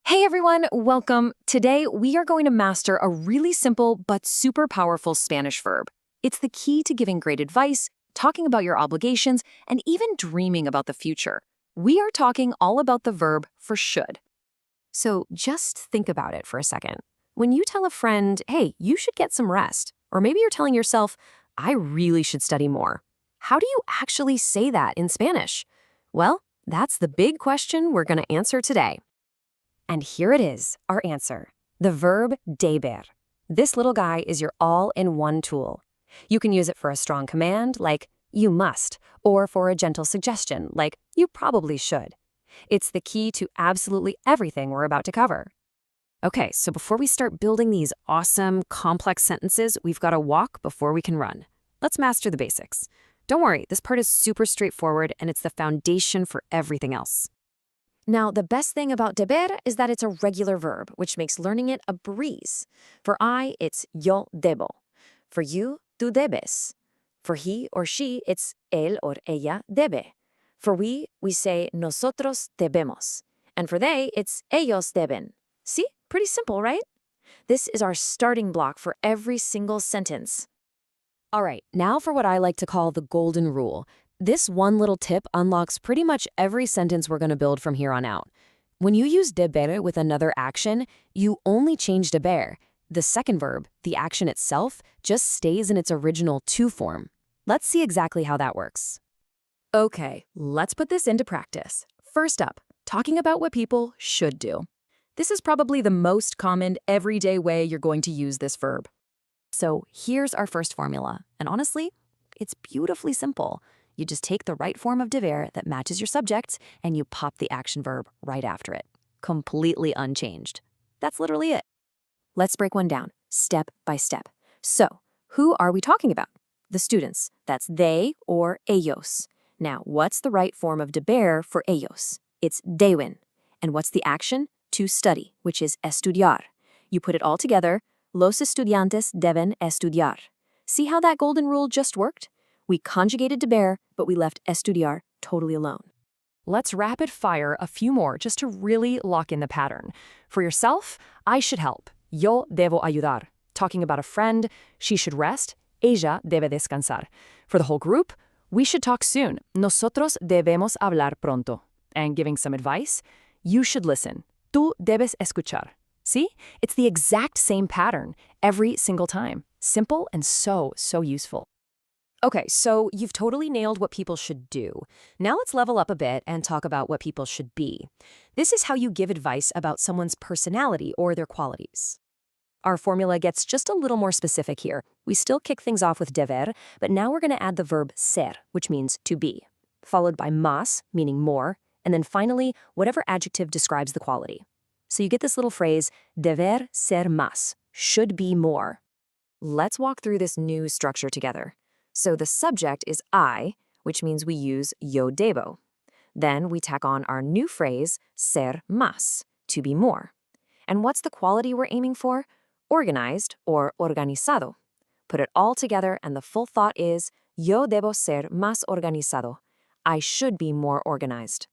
Hey everyone, welcome. Today we are going to master a really simple but super powerful Spanish verb. It's the key to giving great advice, talking about your obligations, and even dreaming about the future. We are talking all about the verb for should. So just think about it for a second. When you tell a friend, hey, you should get some rest, or maybe you're telling yourself, I really should study more. How do you actually say that in Spanish? Well, that's the big question we're going to answer today. And here it is, our answer. The verb DEBER. This little guy is your all-in-one tool. You can use it for a strong command, like, you must, or for a gentle suggestion, like, you probably should. It's the key to absolutely everything we're about to cover. Okay, so before we start building these awesome, complex sentences, we've got to walk before we can run. Let's master the basics. Don't worry, this part is super straightforward, and it's the foundation for everything else. Now, the best thing about deber is that it's a regular verb, which makes learning it a breeze. For I, it's yo debo. For you, tú debes. For he or she, it's él or ella debe. For we say nosotros debemos. And for they, it's ellos deben. See? Pretty simple, right? This is our starting block for every single sentence. All right, now for what I like to call the golden rule. This one little tip unlocks pretty much every sentence we're going to build from here on out. When you use deber with another action, you only change deber. The second verb, the action itself, just stays in its original to form. Let's see exactly how that works. Okay, let's put this into practice. First up, talking about what people should do. This is probably the most common everyday way you're going to use this verb. So here's our first formula, and honestly, it's beautifully simple. You just take the right form of deber that matches your subject, and you pop the action verb right after it. Completely unchanged. That's literally it. Let's break one down, step by step. So, who are we talking about? The students. That's they or ellos. Now, what's the right form of deber for ellos? It's deben. And what's the action? To study, which is estudiar. You put it all together, los estudiantes deben estudiar. See how that golden rule just worked? We conjugated deber, but we left estudiar totally alone. Let's rapid fire a few more just to really lock in the pattern. For yourself, I should help. Yo debo ayudar. Talking about a friend, she should rest. Ella debe descansar. For the whole group, we should talk soon. Nosotros debemos hablar pronto. And giving some advice, you should listen. Tú debes escuchar. See? It's the exact same pattern every single time. Simple and so useful. Okay, so you've totally nailed what people should do. Now let's level up a bit and talk about what people should be. This is how you give advice about someone's personality or their qualities. Our formula gets just a little more specific here. We still kick things off with deber, but now we're going to add the verb ser, which means to be, followed by más, meaning more, and then finally, whatever adjective describes the quality. So you get this little phrase, deber ser más, should be more. Let's walk through this new structure together. So the subject is I, which means we use yo debo. Then we tack on our new phrase, ser más, to be more. And what's the quality we're aiming for? Organized or organizado. Put it all together and the full thought is, yo debo ser más organizado. I should be more organized.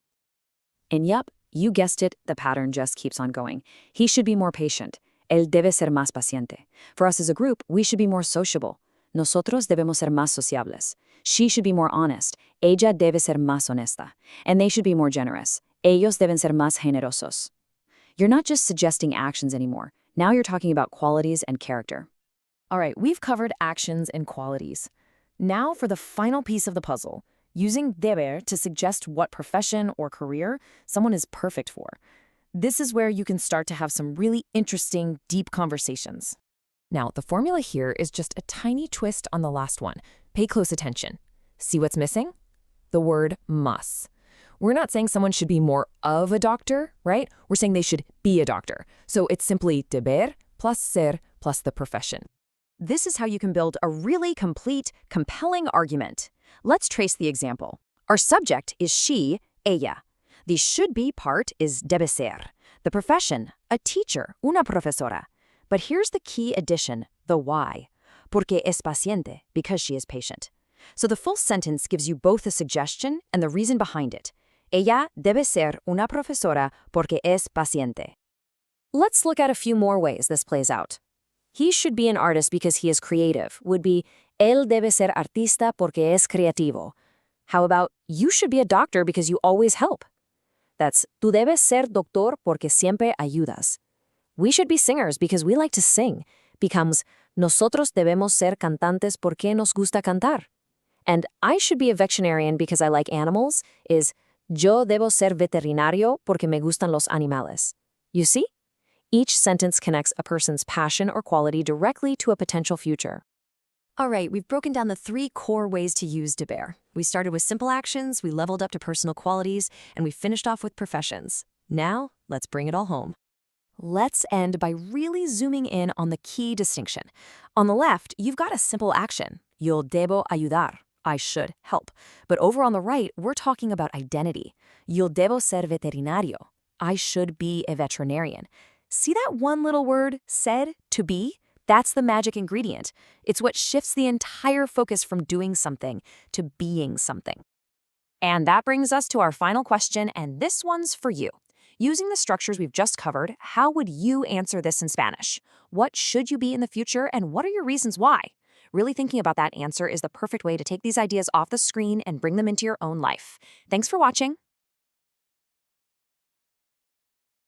And yup, you guessed it, the pattern just keeps on going. He should be more patient. Él debe ser más paciente. For us as a group, we should be more sociable. Nosotros debemos ser más sociables. She should be more honest. Ella debe ser más honesta. And they should be more generous. Ellos deben ser más generosos. You're not just suggesting actions anymore. Now you're talking about qualities and character. All right, we've covered actions and qualities. Now for the final piece of the puzzle, using deber to suggest what profession or career someone is perfect for. This is where you can start to have some really interesting, deep conversations. Now, the formula here is just a tiny twist on the last one. Pay close attention. See what's missing? The word must. We're not saying someone should be more of a doctor, right? We're saying they should be a doctor. So it's simply deber plus ser plus the profession. This is how you can build a really complete, compelling argument. Let's trace the example. Our subject is she, ella. The should-be part is debe ser. The profession, a teacher, una profesora. But here's the key addition, the why. Porque es paciente, because she is patient. So the full sentence gives you both the suggestion and the reason behind it. Ella debe ser una profesora porque es paciente. Let's look at a few more ways this plays out. He should be an artist because he is creative would be él debe ser artista porque es creativo. How about you should be a doctor because you always help? That's tú debes ser doctor porque siempre ayudas. We should be singers because we like to sing becomes nosotros debemos ser cantantes porque nos gusta cantar. And I should be a veterinarian because I like animals is yo debo ser veterinario porque me gustan los animales. You see? Each sentence connects a person's passion or quality directly to a potential future. All right, we've broken down the 3 core ways to use DEBER. We started with simple actions, we leveled up to personal qualities, and we finished off with professions. Now, let's bring it all home. Let's end by really zooming in on the key distinction. On the left, you've got a simple action. Yo debo ayudar. I should help. But over on the right, we're talking about identity. Yo debo ser veterinario. I should be a veterinarian. See that one little word, said, to be? That's the magic ingredient. It's what shifts the entire focus from doing something to being something. And that brings us to our final question, and this one's for you. Using the structures we've just covered, how would you answer this in Spanish? What should you be in the future, and what are your reasons why? Really thinking about that answer is the perfect way to take these ideas off the screen and bring them into your own life. Thanks for watching.